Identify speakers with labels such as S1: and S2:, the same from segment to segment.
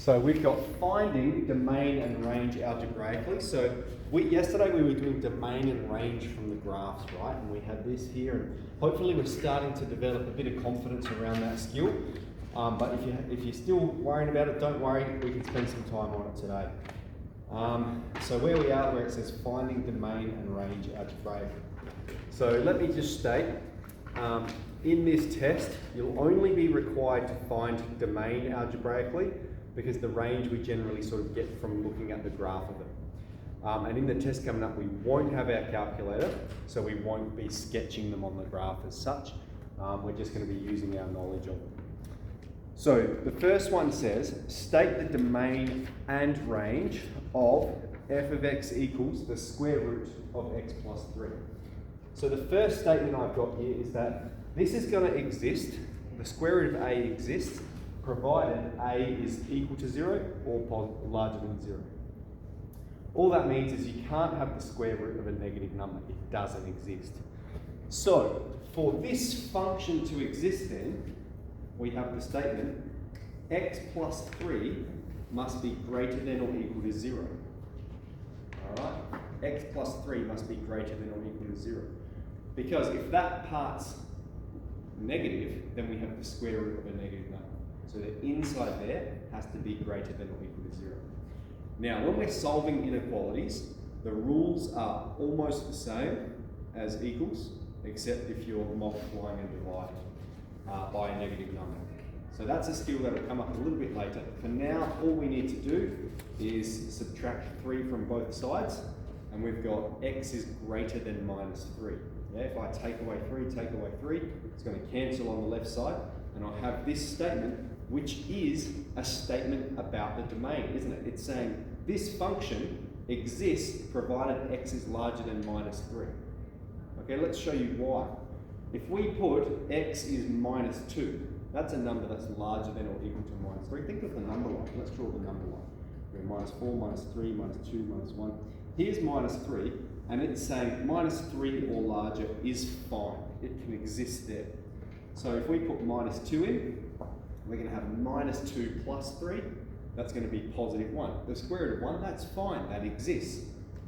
S1: So we've got finding domain and range algebraically. So yesterday we were doing domain and range from the graphs, right? And we had this here, and hopefully we're starting to develop a bit of confidence around that skill. But if you're still worrying about it, don't worry, we can spend some time on it today. So where we are, where it says finding domain and range algebraically. So let me just state, in this test, you'll only be required to find domain algebraically because the range we generally sort of get from looking at the graph of it. And in the test coming up, we won't have our calculator, so we won't be sketching them on the graph as such. We're just going to be using our knowledge of them. So the first one says, state the domain and range of f of x equals the square root of x plus 3. So the first statement I've got here is that this is going to exist, the square root of a exists, provided a is equal to 0 or larger than 0. All that means is you can't have the square root of a negative number. It doesn't exist. So for this function to exist then, we have the statement x plus 3 must be greater than or equal to 0. Alright? X plus 3 must be greater than or equal to 0. Because if that part's negative, then we have the square root of a negative number. So the inside there has to be greater than or equal to 0. Now, when we're solving inequalities, the rules are almost the same as equals, except if you're multiplying and dividing by a negative number. So that's a skill that will come up a little bit later. For now, all we need to do is subtract 3 from both sides, and we've got x is greater than minus 3. Yeah, if I take away 3, it's going to cancel on the left side, and I'll have this statement, which is a statement about the domain, isn't it? It's saying this function exists provided x is larger than minus 3. Okay, let's show you why. If we put x is minus 2, that's a number that's larger than or equal to minus 3. Think of the number line. Let's draw the number line. We're minus 4, minus 3, minus 2, minus 1. Here's minus 3, and it's saying minus 3 or larger is fine. It can exist there. So if we put minus 2 in, we're going to have minus 2 plus 3. That's going to be positive 1. The square root of 1, that's fine. That exists.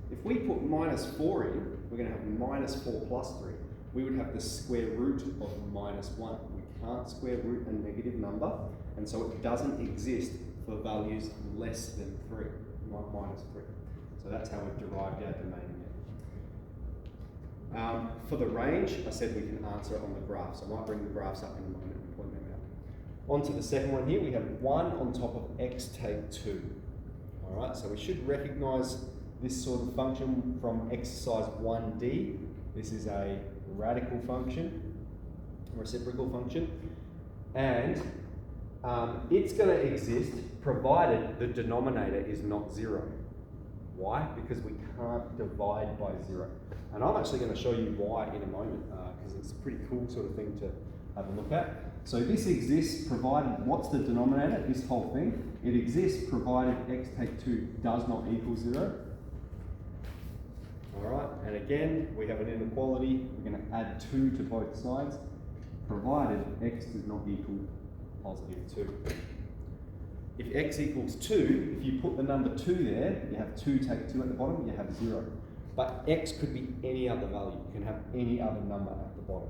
S1: If we put minus 4 in, we're going to have minus 4 plus 3. We would have the square root of minus 1. We can't square root a negative number, and so it doesn't exist for values less than 3, not minus 3. So that's how we've derived our domain there. For the range, I said we can answer it on the graph, so I might bring the graphs up in a moment and point them out. On to the second one here, we have 1 on top of x take 2. All right, so we should recognise this sort of function from exercise 1D. This is a radical function, reciprocal function, and it's going to exist provided the denominator is not 0. Why? Because we can't divide by 0. And I'm actually going to show you why in a moment, because it's a pretty cool sort of thing to have a look at. So this exists provided, what's the denominator? This whole thing. It exists provided x take 2 does not equal 0. Alright, and again, we have an inequality. We're going to add 2 to both sides, provided x does not equal positive 2. If x equals 2, if you put the number 2 there, you have 2 take 2 at the bottom, you have 0. But x could be any other value. You can have any other number at the bottom.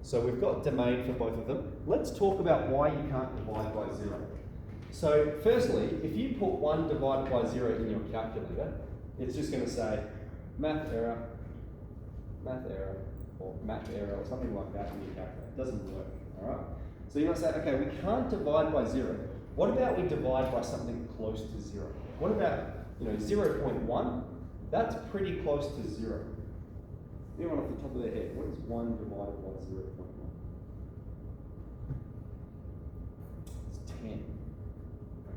S1: So we've got domain for both of them. Let's talk about why you can't divide by 0. So firstly, if you put 1 divided by 0 in your calculator, it's just going to say math error, or math error, or something like that in your calculator. It doesn't work, all right? So you might say, okay, we can't divide by 0. What about we divide by something close to 0? What about, 0.1? That's pretty close to 0. Anyone off the top of their head, what is 1 divided by 0.1? It's 10.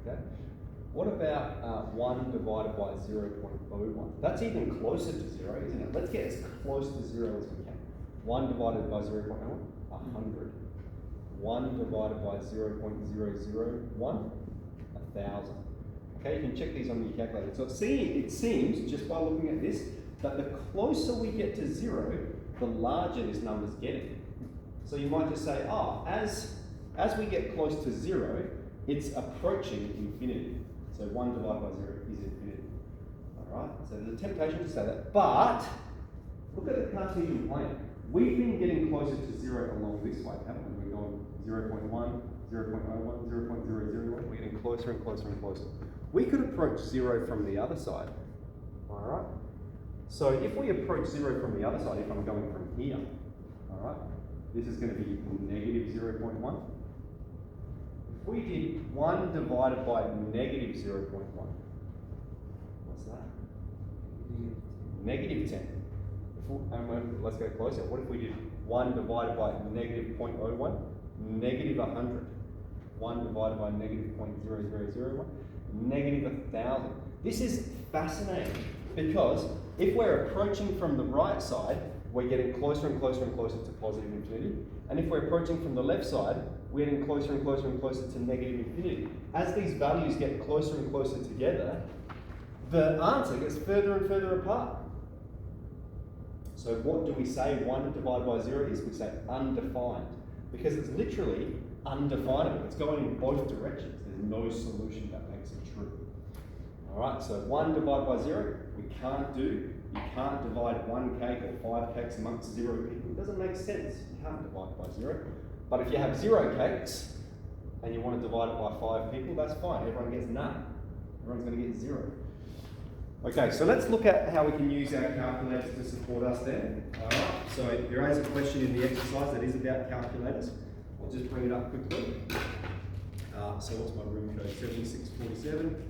S1: Okay. What about 1 divided by 0.01? That's even closer to 0, isn't it? Let's get as close to 0 as we can. 1 divided by 0.01? 100. 1 divided by 0.001? 1,000. Okay, you can check these on your calculator. So it seems, just by looking at this, that the closer we get to 0, the larger this number's getting. So you might just say, as we get close to 0, it's approaching infinity. So 1 divided by 0 is infinity. Alright, so there's a temptation to say that. But, look at the Cartesian plane. We've been getting closer to 0 along this way, haven't we? We're going 0.1, 0.01, 0.001. We're getting closer and closer and closer. We could approach 0 from the other side. Alright? So if we approach 0 from the other side, if I'm going from here, alright, this is going to be negative 0.1. If we did 1 divided by negative 0.1, what's that? Negative 10. Let's go closer. What if we did 1 divided by negative 0.01? Negative 100. 1 divided by negative 0.0001? Negative 1,000. This is fascinating because if we're approaching from the right side, we're getting closer and closer and closer to positive infinity. And if we're approaching from the left side, we're getting closer and closer and closer to negative infinity. As these values get closer and closer together, the answer gets further and further apart. So what do we say 1 divided by 0 is? We say undefined. Because it's literally undefinable. It's going in both directions. There's no solution that makes it true. Alright, so 1 divided by 0, we can't do. You can't divide 1 cake or 5 cakes amongst 0 people. It doesn't make sense. You can't divide by 0. But if you have 0 cakes and you want to divide it by 5 people, that's fine. Everyone gets none. Everyone's going to get 0. Okay, so let's look at how we can use our calculators to support us then. Alright, so there is a question in the exercise that is about calculators. I'll just bring it up quickly. So what's my room code? 7647.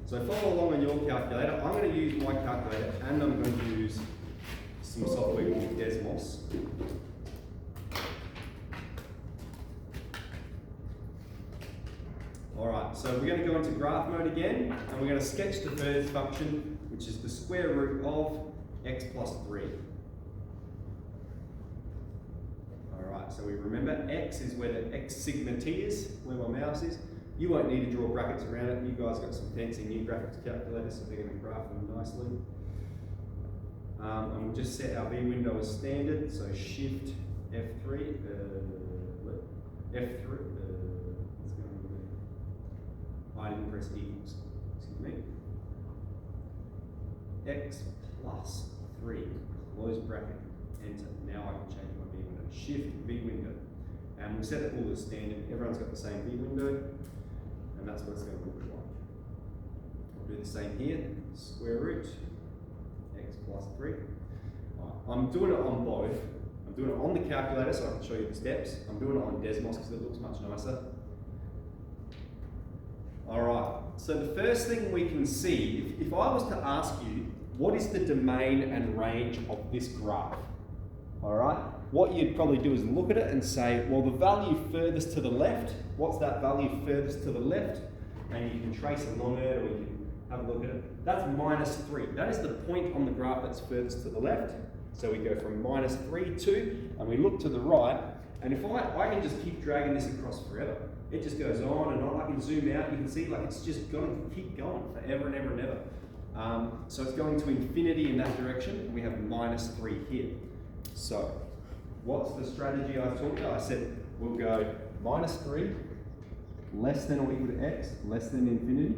S1: So follow along on your calculator. I'm going to use my calculator and I'm going to use some software called Desmos. Alright, so we're going to go into graph mode again and we're going to sketch the first function, which is the square root of x plus 3. Alright, so we remember x is where the x sigma t is, where my mouse is. You won't need to draw brackets around it. You guys got some fancy new graphics calculators, so they're going to graph them nicely. And we'll just set our V window as standard, so Shift F3, F3, I didn't press equals, excuse me. X plus 3, close bracket, enter. Now I can change my V window. Shift V window. And we'll set it all as standard. Everyone's got the same V window, and that's what it's going to look like. I'll do the same here. Square root, x plus 3. Right. I'm doing it on both. I'm doing it on the calculator so I can show you the steps. I'm doing it on Desmos because it looks much nicer. Alright, so the first thing we can see, if I was to ask you, what is the domain and range of this graph? Alright, what you'd probably do is look at it and say, well, the value furthest to the left, what's that value furthest to the left? And you can trace along it or you can have a look at it. That's minus 3. That is the point on the graph that's furthest to the left. So we go from minus 3 to, and we look to the right, and if I can just keep dragging this across forever. It just goes on and on. I can zoom out. You can see like it's just going to keep going forever and ever and ever. So it's going to infinity in that direction. And we have minus 3 here. So what's the strategy I talked about? I said we'll go minus 3, less than or equal to x, less than infinity.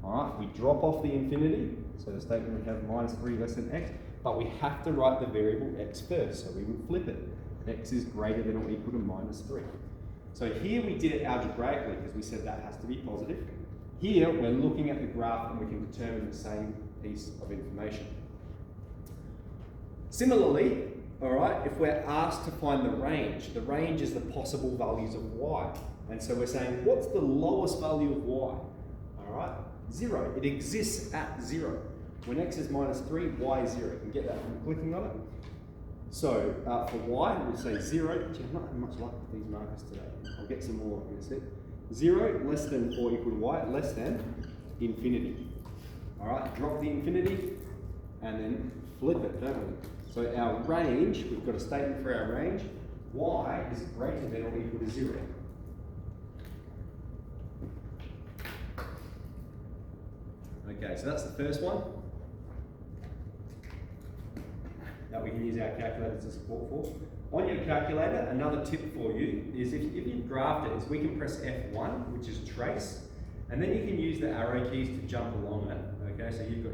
S1: All right, we drop off the infinity. So the statement we have minus 3 less than x, but we have to write the variable x first. So we would flip it. X is greater than or equal to minus 3. So here we did it algebraically because we said that has to be positive. Here we're looking at the graph and we can determine the same piece of information. Similarly, all right, if we're asked to find the range is the possible values of y. And so we're saying, what's the lowest value of y? All right, 0. It exists at 0. When x is minus 3, y is 0. You can get that from clicking on it. So for y, we'll say 0. Gee, I'm not having much luck with these markers today. I'll get some more in a sec. 0 less than or equal to y, less than infinity. All right, drop the infinity and then flip it, don't we? So our range, we've got a statement for our range. Y is greater than or equal to 0. Okay, so that's the first one that we can use our calculator to support for. on your calculator, another tip for you is if you graphed it, is we can press F1, which is trace, and then you can use the arrow keys to jump along it. Okay, so you've got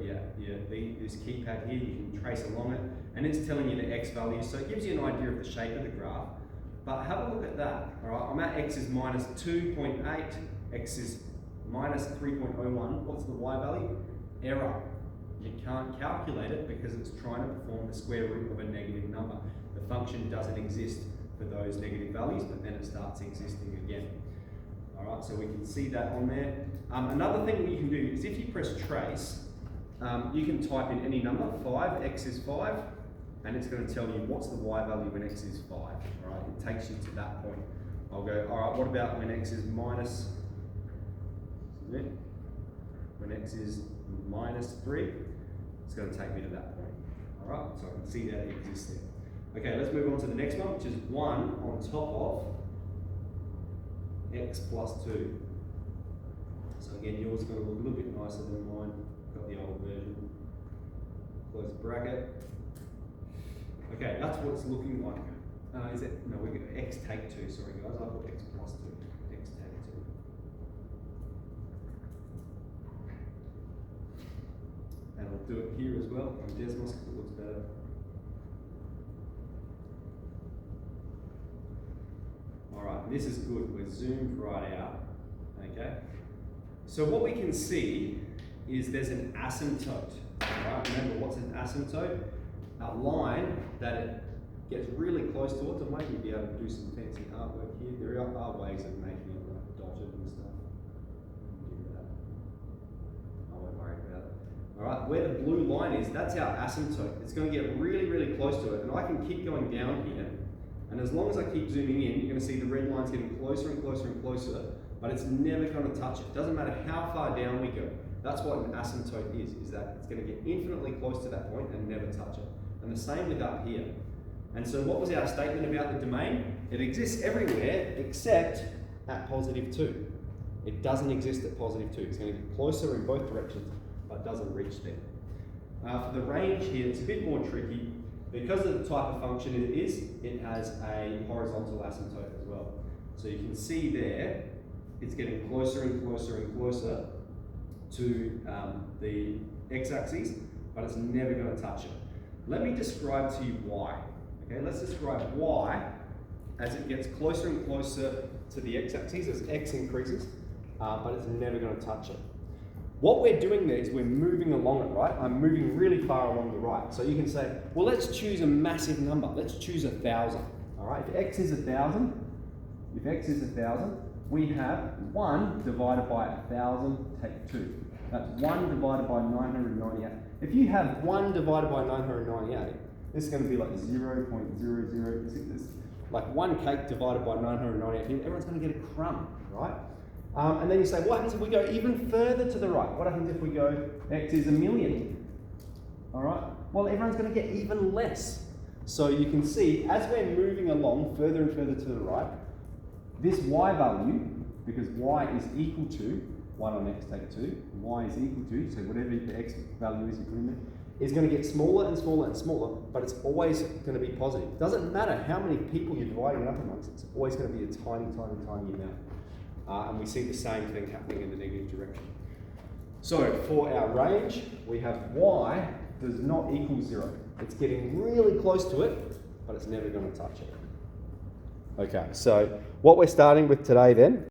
S1: this keypad here, you can trace along it, and it's telling you the X value, so it gives you an idea of the shape of the graph. But have a look at that. All right, I'm at X is minus 2.8, X is minus 3.01. What's the Y value? Error. You can't calculate it because it's trying to perform the square root of a negative number. The function doesn't exist for those negative values, but then it starts existing again. All right, so we can see that on there. Another thing you can do is if you press trace, you can type in any number, 5, X is 5, and it's going to tell you what's the Y value when X is 5. All right, it takes you to that point. I'll go, all right, what about when X is minus, when X is minus 3? It's going to take me to that point. All right, so I can see that it exists there. Okay, let's move on to the next one, which is 1 on top of X plus 2. So again, yours is going to look a little bit nicer than mine. Got the old version. Close the bracket. Okay, that's what it's looking like. Is it? No, we're going to X take 2. Sorry guys, I put X plus 2. X take 2. And I'll do it here as well on Desmos because it looks better. Alright, this is good. We're zoomed right out. Okay. So what we can see is there's an asymptote. Alright, remember what's an asymptote? A line that it gets really close towards. I might be able to do some fancy artwork here. There are ways of making it like dotted and stuff. Do that. I won't worry about it. Alright, where the blue line is, that's our asymptote. It's going to get really, really close to it, and I can keep going down here. And as long as I keep zooming in, you're going to see the red line's getting closer and closer and closer, but it's never going to touch it. Doesn't matter how far down we go. That's what an asymptote is that it's going to get infinitely close to that point and never touch it. And the same with up here. And so what was our statement about the domain? It exists everywhere except at positive 2. It doesn't exist at positive 2. It's going to get closer in both directions, but doesn't reach there. For the range here, it's a bit more tricky. Because of the type of function it is, it has a horizontal asymptote as well. So you can see there, it's getting closer and closer and closer to the x-axis, but it's never going to touch it. Let me describe to you why. Okay, let's describe why as it gets closer and closer to the x-axis, as x increases, but it's never going to touch it. What we're doing there is we're moving along it, right? I'm moving really far along the right. So you can say, well, let's choose a massive number. Let's choose 1,000. All right, if x is 1,000, we have 1 divided by 1,000, take 2. That's 1 divided by 998. If you have 1 divided by 998, this is going to be like 0.006. Like 1 cake divided by 998, everyone's going to get a crumb, right? And then you say, what happens if we go even further to the right? What happens if we go x is 1,000,000? All right, well, everyone's going to get even less. So you can see, as we're moving along further and further to the right, this y value, because y is equal to 1 on x take 2, y is equal to, so whatever the x value is you put in there, is going to get smaller and smaller and smaller, but it's always going to be positive. It doesn't matter how many people you're dividing up amongst, it's always going to be a tiny, tiny, tiny amount. And we see the same thing happening in the negative direction. So for our range, we have y does not equal 0. It's getting really close to it, but it's never going to touch it. Okay, so what we're starting with today then